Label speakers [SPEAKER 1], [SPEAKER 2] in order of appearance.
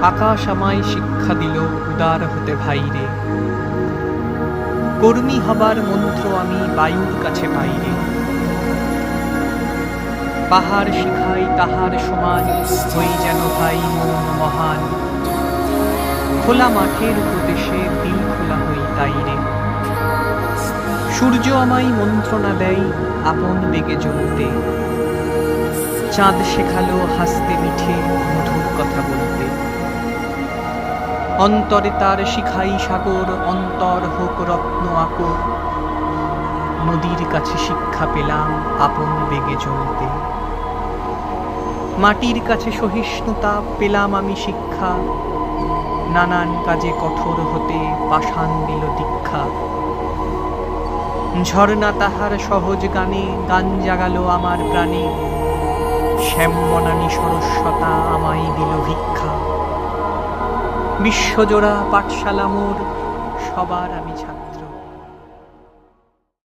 [SPEAKER 1] আকাশ আমায় শিক্ষা দিল উদার হতে ভাইরে। কর্মী হবার মন্ত্র আমি বায়ুর কাছে পাইরে। পাহাড় শিখাই তাহার সমান, হই যেন ভাই মন মহান। খোলা মাঠের প্রদেশে দিল খোলা হই তাইরে। সূর্য আমায় মন্ত্রণা দেয় আপন বেগে জ্বলতে। চাঁদ শেখালো হাসতে মিঠে মধুর কথা বলতে। অন্তরে তার শিখাই সাগর, অন্তর হোক রত্ন আকর। নদীর কাছে শিক্ষা পেলাম আপন বেগে চলতে। মাটির কাছে সহিষ্ণুতা পেলাম আমি শিক্ষা। নানান কাজে কঠোর হতে পাষাণ দিল দীক্ষা। ঝর্ণা তাহার সহজ গানে গান জাগালো আমার প্রাণে। শ্যাম বনানী সরস্বতা আমায় দিল ভিক্ষা। বিশ্বজোড়া পাঠশালা মোর, সবার আমি ছাত্র।